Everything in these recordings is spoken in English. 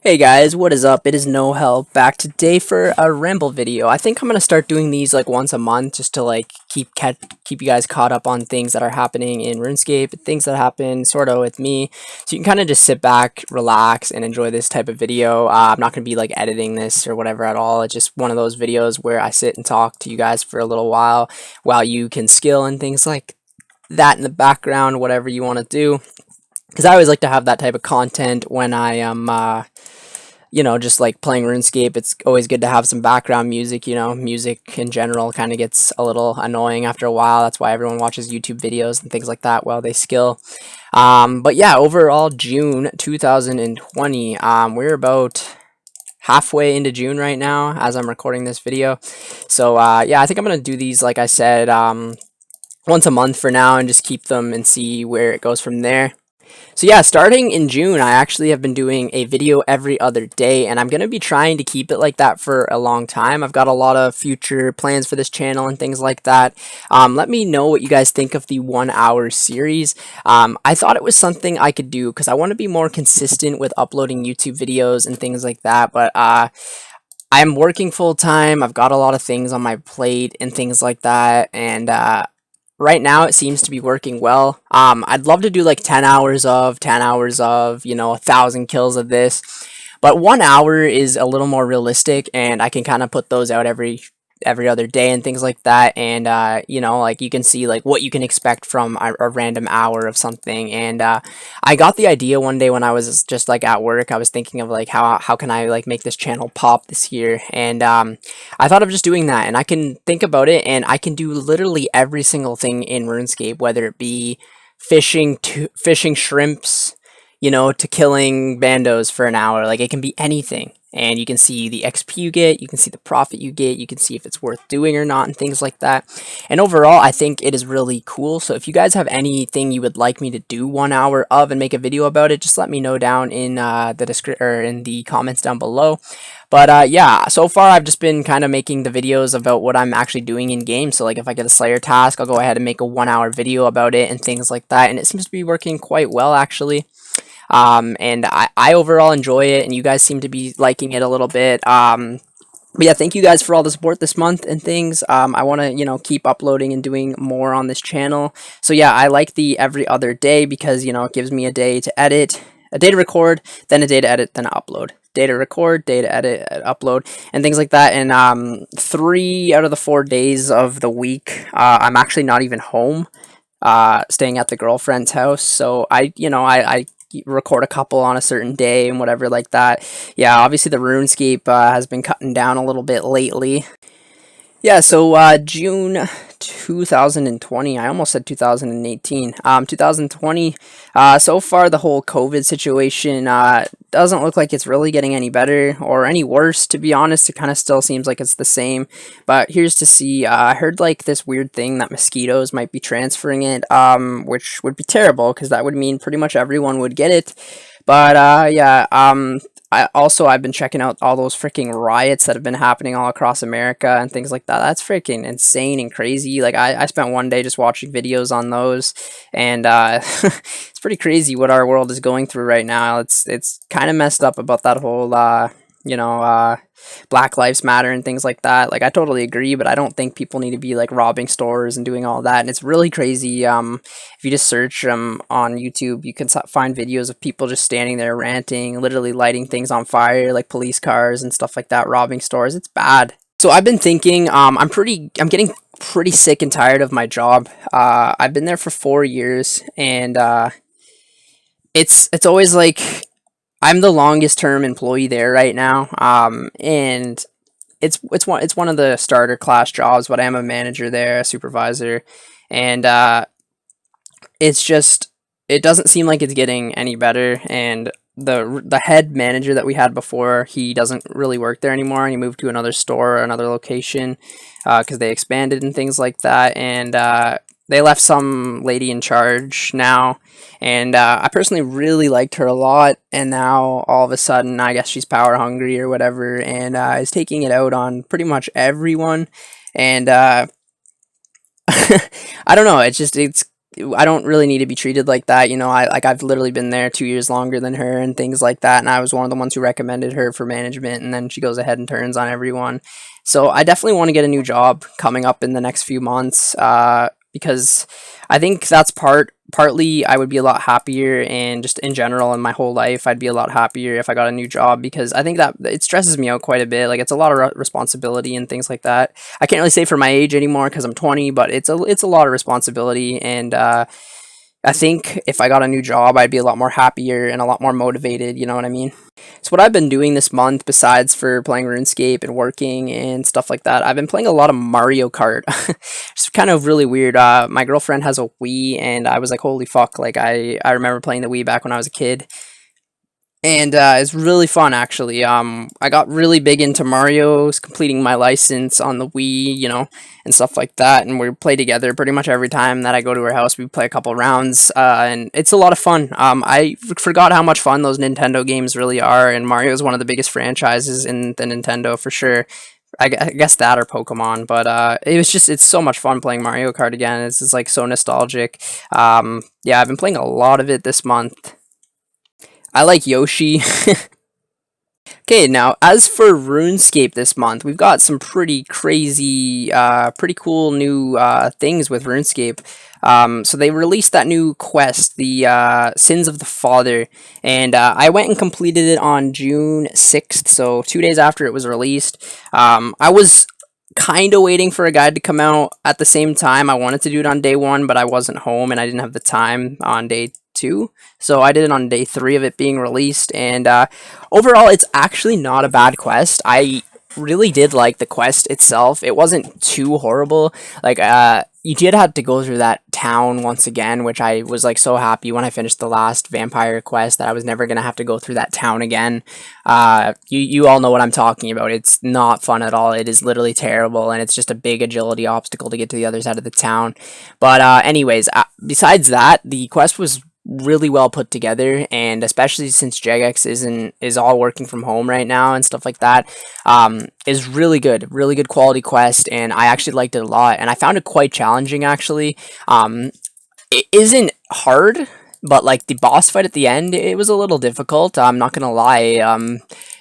Hey guys, what is up? It is No Help back today for a Ramble video. I think I'm gonna start doing these like once a month just to like keep you guys caught up on things that are happening in Runescape, things that happen sort of with me. So you can kind of just sit back, relax, and enjoy this type of video. I'm not gonna be like editing this or whatever at all. It's just one of those videos where I sit and talk to you guys for a little while you can skill and things like that in the background, whatever you want to do. Because I always like to have that type of content when I am just like playing RuneScape. It's always good to have some background music. Music in general kind of gets a little annoying after a while. That's why everyone watches YouTube videos and things like that while they skill. But yeah, overall, June 2020, we're about halfway into June right now as I'm recording this video. So yeah, I think I'm going to do these, like I said, once a month for now and just keep them and see where it goes from there. So yeah, starting in June, I actually have been doing a video every other day, and I'm going to be trying to keep it like that for a long time. I've got a lot of future plans for this channel and things like that. Let me know what you guys think of the 1 hour series. I thought it was something I could do because I want to be more consistent with uploading YouTube videos and things like that, but I'm working full time. I've got a lot of things on my plate and things like that, and right now it seems to be working well. I'd love to do like 10 hours of, 1,000 kills of this. But 1 hour is a little more realistic, and I can kind of put those out every other day and things like that. And like you can see like what you can expect from a random hour of something. And I got the idea one day when I was just like at work. I was thinking of like how can I like make this channel pop this year, and I thought of just doing that. And I can think about it, and I can do literally every single thing in RuneScape, whether it be fishing shrimps, to killing bandos for an hour. Like, it can be anything. And you can see the XP you get, you can see the profit you get, you can see if it's worth doing or not, and things like that. And overall, I think it is really cool. So if you guys have anything you would like me to do 1 hour of and make a video about it, just let me know down in the description or in the comments down below. But yeah, so far I've just been kind of making the videos about what I'm actually doing in game. So like if I get a Slayer task, I'll go ahead and make a 1 hour video about it and things like that. And it seems to be working quite well, actually. And I overall enjoy it, and you guys seem to be liking it a little bit. But yeah, thank you guys for all the support this month and things. I want to, keep uploading and doing more on this channel. So yeah, I like the every other day because, it gives me a day to edit, a day to record, then a day to edit, then upload. Day to record, day to edit, upload, and things like that. And 3 out of the 4 days of the week, I'm actually not even home, staying at the girlfriend's house. So I record a couple on a certain day and whatever like that. Yeah, obviously the RuneScape has been cutting down a little bit lately. Yeah, so June 2020, I almost said 2018. 2020, so far the whole COVID situation doesn't look like it's really getting any better or any worse, to be honest. It kind of still seems like it's the same. But here's to see. I heard like this weird thing that mosquitoes might be transferring it, which would be terrible because that would mean pretty much everyone would get it. But yeah, I've been checking out all those freaking riots that have been happening all across America and things like that. That's freaking insane and crazy. Like I spent one day just watching videos on those, and it's pretty crazy what our world is going through right now. It's kind of messed up about that whole Black Lives Matter and things like that. Like, I totally agree, but I don't think people need to be like robbing stores and doing all that. And it's really crazy. If you just search on YouTube, you can find videos of people just standing there ranting, literally lighting things on fire, like police cars and stuff like that, robbing stores. It's bad. So I've been thinking, I'm getting pretty sick and tired of my job. I've been there for 4 years, and it's always like I'm the longest term employee there right now. And it's one of the starter class jobs, but I am a manager there, a supervisor, and it doesn't seem like it's getting any better. And the head manager that we had before, he doesn't really work there anymore, and he moved to another store or another location because they expanded and things like that. And they left some lady in charge now, and I personally really liked her a lot. And now all of a sudden, I guess she's power hungry or whatever, and is taking it out on pretty much everyone. And I don't know. It's I don't really need to be treated like that. I've literally been there 2 years longer than her and things like that. And I was one of the ones who recommended her for management. And then she goes ahead and turns on everyone. So I definitely want to get a new job coming up in the next few months. Because I think that's partly I would be a lot happier, and just in general in my whole life I'd be a lot happier if I got a new job, because I think that it stresses me out quite a bit. Like, it's a lot of responsibility and things like that. I can't really say for my age anymore because I'm 20, but it's a lot of responsibility, and I think if I got a new job, I'd be a lot more happier and a lot more motivated, you know what I mean? So what I've been doing this month, besides for playing RuneScape and working and stuff like that, I've been playing a lot of Mario Kart. It's kind of really weird. My girlfriend has a Wii, and I was like, holy fuck, like I remember playing the Wii back when I was a kid. And it's really fun, actually. I got really big into Mario's, completing my license on the Wii, and stuff like that. And we play together pretty much every time that I go to her house. We play a couple rounds, and it's a lot of fun. I forgot how much fun those Nintendo games really are, and Mario is one of the biggest franchises in the Nintendo for sure. I guess that or Pokemon, but it's so much fun playing Mario Kart again. It's just like so nostalgic. Yeah, I've been playing a lot of it this month. I like Yoshi. Okay, now as for RuneScape this month, we've got some pretty crazy, pretty cool new things with RuneScape. So they released that new quest, the Sins of the Father, and I went and completed it on June 6th, so 2 days after it was released. I was kind of waiting for a guide to come out at the same time. I wanted to do it on day one, but I wasn't home and I didn't have the time on day two. So I did it on day three of it being released. And overall, it's actually not a bad quest. I really did like the quest itself. It wasn't too horrible. Like, you did have to go through that town once again, which I was like so happy when I finished the last vampire quest that I was never gonna have to go through that town again. You all know what I'm talking about. It's not fun at all. It is literally terrible, and it's just a big agility obstacle to get to the other side of the town. But anyways, besides that, the quest was really well put together, and especially since Jagex is all working from home right now and stuff like that, is really good quality quest, and I actually liked it a lot, and I found it quite challenging, actually. It isn't hard, but like the boss fight at the end, it was a little difficult. I'm not gonna lie.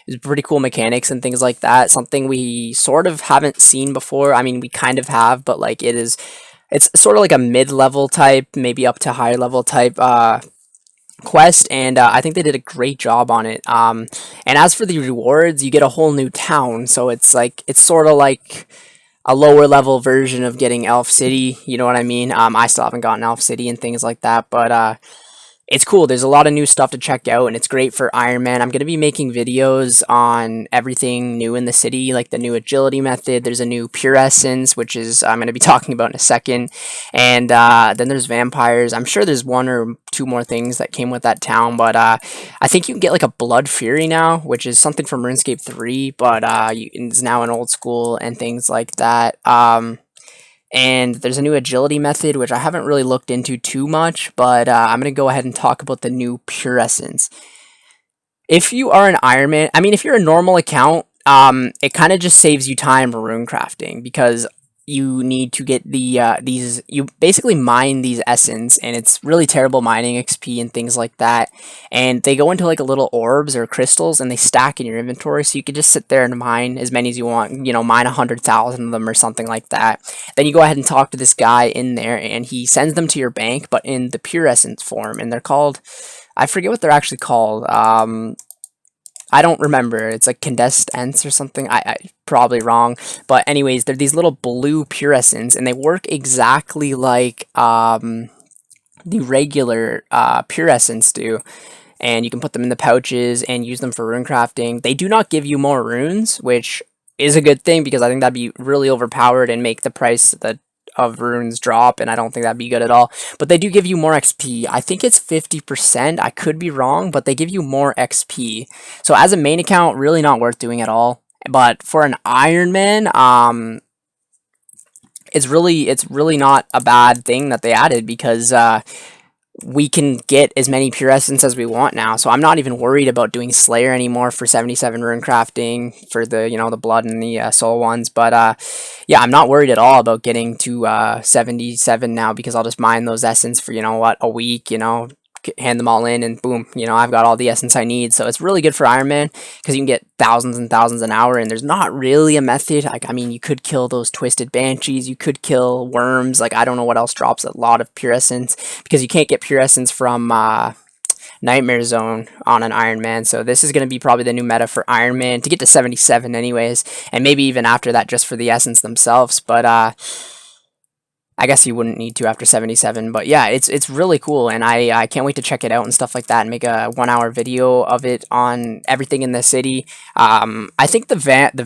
It's pretty cool mechanics and things like that, something we sort of haven't seen before. I mean, we kind of have, but like it's sort of like a mid-level type, maybe up to higher level type quest, and I think they did a great job on it. And as for the rewards, you get a whole new town, so it's sort of like a lower level version of getting Elf City, you know what I mean? I still haven't gotten Elf City and things like that, but it's cool. There's a lot of new stuff to check out, and it's great for Ironman. I'm going to be making videos on everything new in the city, like the new agility method. There's a new pure essence, which is I'm going to be talking about in a second. And then there's vampires. I'm sure there's one or two more things that came with that town, but I think you can get like a Blood Fury now, which is something from RuneScape 3, but it's now an old school and things like that. And there's a new agility method, which I haven't really looked into too much, but I'm going to go ahead and talk about the new Pure Essence. If you are an Ironman, I mean, if you're a normal account, it kind of just saves you time for rune crafting, because you need to get you basically mine these essence, and it's really terrible mining XP and things like that, and they go into like a little orbs or crystals, and they stack in your inventory, so you can just sit there and mine as many as you want, mine 100,000 of them or something like that. Then you go ahead and talk to this guy in there, and he sends them to your bank, but in the pure essence form, and they're called, I forget what they're actually called. I don't remember. It's like condensed ents or something. I probably wrong. But anyways, they're these little blue pure essence, and they work exactly like the regular pure essence do. And you can put them in the pouches and use them for rune crafting. They do not give you more runes, which is a good thing, because I think that'd be really overpowered and make the price of runes drop, and I don't think that'd be good at all. But they do give you more XP. I think it's 50%. I could be wrong, but they give you more XP. So as a main account, really not worth doing at all. But for an Ironman, it's really not a bad thing that they added, because we can get as many pure essence as we want now. So I'm not even worried about doing Slayer anymore for 77 rune crafting for the, the blood and the soul ones. But yeah, I'm not worried at all about getting to 77 now, because I'll just mine those essence for, a week, hand them all in, and boom, I've got all the essence I need. So it's really good for Ironman, because you can get thousands and thousands an hour, and there's not really a method. Like, I mean, you could kill those twisted banshees, you could kill worms. Like, I don't know what else drops a lot of pure essence, because you can't get pure essence from Nightmare Zone on an Ironman. So this is going to be probably the new meta for Ironman to get to 77 anyways, and maybe even after that just for the essence themselves. But I guess you wouldn't need to after 77, but yeah, it's really cool, and I can't wait to check it out and stuff like that, and make a 1 hour video of it on everything in the city. I think the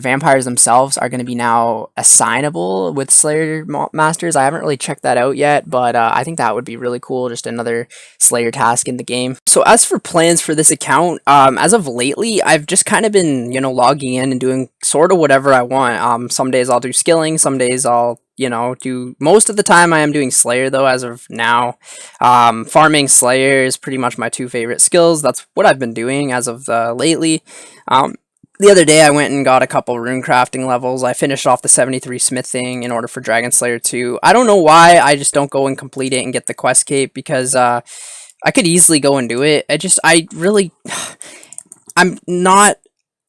vampires themselves are going to be now assignable with Slayer Masters. I haven't really checked that out yet, but I think that would be really cool, just another Slayer task in the game. So as for plans for this account, as of lately, I've just kind of been, logging in and doing sort of whatever I want. Some days I'll do skilling, some days I'll do, most of the time I am doing Slayer though, as of now. Farming Slayer is pretty much my two favorite skills. That's what I've been doing as of lately. The other day I went and got a couple rune crafting levels. I finished off the 73 smithing in order for Dragon Slayer 2. I don't know why I just don't go and complete it and get the quest cape, because I could easily go and do it. I really, I'm not,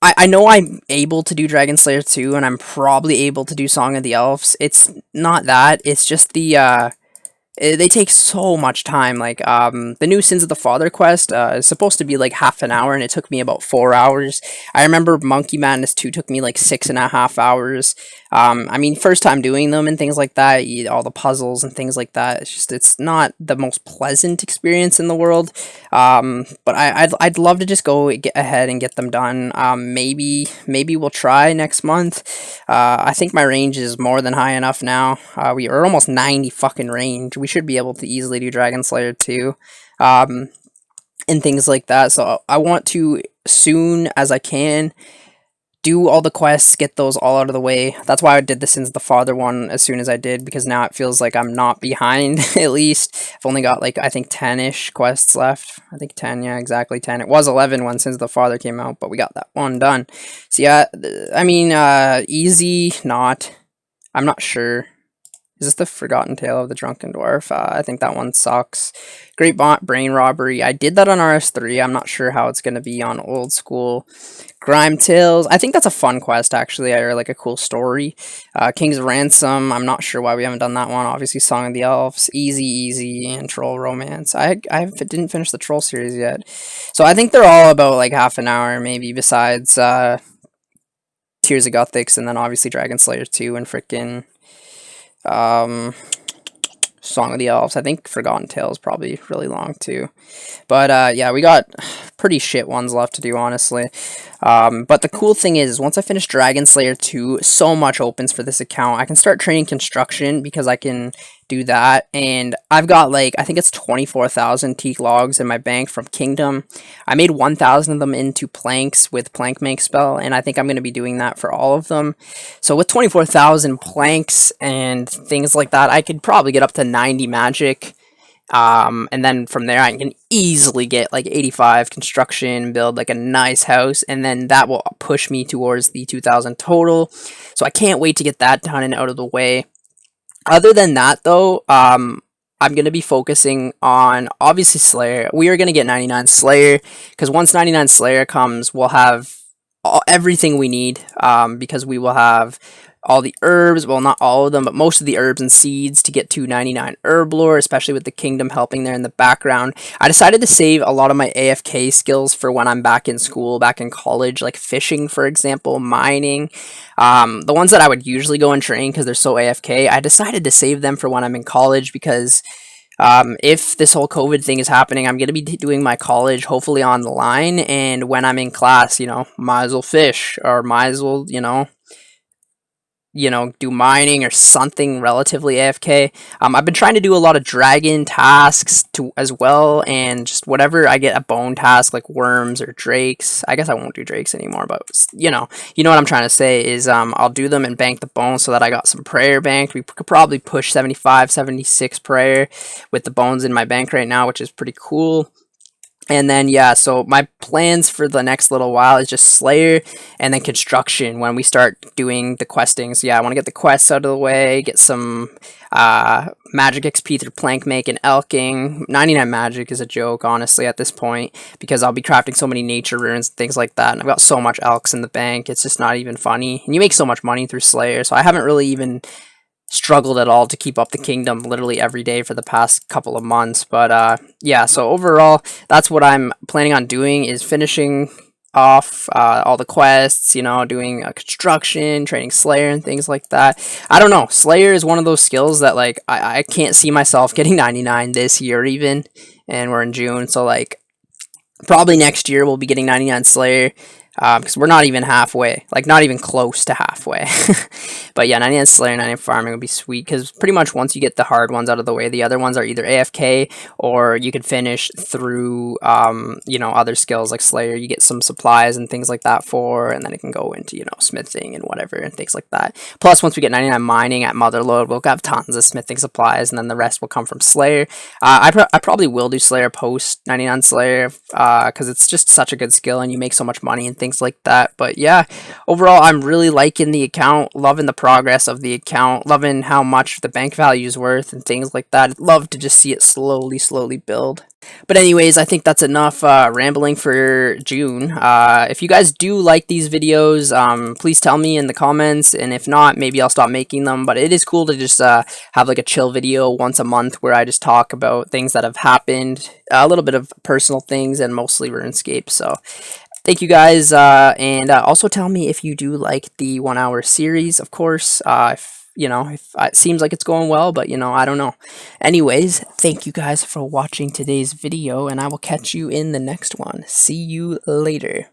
I know I'm able to do Dragon Slayer 2, and I'm probably able to do Song of the Elves. It's not that, it's just they take so much time. Like, the new Sins of the Father quest is supposed to be like half an hour, and it took me about 4 hours. I remember Monkey Madness 2 took me like 6.5 hours. I mean, first time doing them and things like that, all the puzzles and things like that, it's not the most pleasant experience in the world. But I'd love to just go get ahead and get them done. Maybe we'll try next month. I think my range is more than high enough now. We are almost 90 fucking range. We should be able to easily do Dragon Slayer 2. And things like that. So I want to, soon as I can, do all the quests, get those all out of the way. That's why I did the Sins of the Father one as soon as I did, because now it feels like I'm not behind, at least. I've only got, like, I think 10-ish quests left. I think 10, yeah, exactly 10. It was 11 when Sins of the Father came out, but we got that one done. So yeah, I mean, easy, not. I'm not sure. Is this the Forgotten Tale of the Drunken Dwarf? I think that one sucks. Great Brain Robbery. I did that on RS3. I'm not sure how it's going to be on old school. Grime Tales. I think that's a fun quest, actually, or like a cool story. King's Ransom. I'm not sure why we haven't done that one. Obviously, Song of the Elves. Easy, and Troll Romance. I didn't finish the Troll series yet. So I think they're all about like half an hour, maybe, besides Tears of Gothics, and then obviously Dragon Slayer 2 and frickin' Song of the Elves. I think Forgotten Tale is probably really long too. But yeah, we got pretty shit ones left to do, honestly. But the cool thing is, once I finish Dragon Slayer 2, so much opens for this account. I can start training construction, because I can do that, and I've got, like, I think it's 24,000 teak logs in my bank from Kingdom. I made 1,000 of them into planks with Plank Make spell, and I think I'm going to be doing that for all of them. So with 24,000 planks and things like that, I could probably get up to 90 magic. And then from there I can easily get like 85 construction, build like a nice house, and then that will push me towards the 2,000 total. So I can't wait to get that done and out of the way. Other than that, though, I'm going to be focusing on, obviously, Slayer. We are going to get 99 Slayer, because once 99 Slayer comes, we'll have everything we need, because we will have all the herbs, well, not all of them, but most of the herbs and seeds to get to 99 herb lore, especially with the Kingdom helping there in the background. I decided to save a lot of my AFK skills for when I'm back in school, back in college, like fishing, for example, mining. The ones that I would usually go and train because they're so AFK, I decided to save them for when I'm in college, because if this whole COVID thing is happening, I'm going to be doing my college hopefully online, and when I'm in class, might as well fish, or might as well, you know, do mining or something relatively AFK. I've been trying to do a lot of dragon tasks to as well, and just whatever I get a bone task like worms or drakes. I guess I won't do drakes anymore, but you know what I'm trying to say is I'll do them and bank the bones so that I got some prayer banked. We could probably push 75, 76 prayer with the bones in my bank right now, which is pretty cool. And then yeah, so my plans for the next little while is just Slayer and then construction when we start doing the questing. So yeah, I want to get the quests out of the way, get some magic XP through plank make and elking. 99 magic is a joke, honestly, at this point, because I'll be crafting so many nature runes and things like that. And I've got so much elks in the bank, it's just not even funny. And you make so much money through Slayer, so I haven't really even struggled at all to keep up the kingdom literally every day for the past couple of months. But yeah, so overall that's what I'm planning on doing, is finishing off all the quests, you know, doing construction, training Slayer and things like that. I don't know, Slayer is one of those skills that like I can't see myself getting 99 this year even, and we're in June, so like probably next year we'll be getting 99 Slayer, because we're not even halfway, like not even close to halfway. But yeah, 99 Slayer, 99 farming would be sweet, because pretty much once you get the hard ones out of the way, the other ones are either AFK or you can finish through, you know, other skills like Slayer. You get some supplies and things like that for, and then it can go into, you know, smithing and whatever and things like that. Plus, once we get 99 mining at Motherlode, we'll have tons of smithing supplies, and then the rest will come from Slayer. I probably will do Slayer post 99 Slayer, because it's just such a good skill and you make so much money and things like that. But yeah, overall I'm really liking the account, loving the progress of the account, loving how much the bank value is worth and things like that. I'd love to just see it slowly build. But anyways, I think that's enough rambling for June. If you guys do like these videos, please tell me in the comments, and if not, maybe I'll stop making them. But it is cool to just have like a chill video once a month where I just talk about things that have happened, a little bit of personal things, and mostly RuneScape. So thank you guys, and also tell me if you do like the 1 hour series, of course. If you know, if it seems like it's going well, but you know, I don't know. Anyways, thank you guys for watching today's video, and I will catch you in the next one. See you later.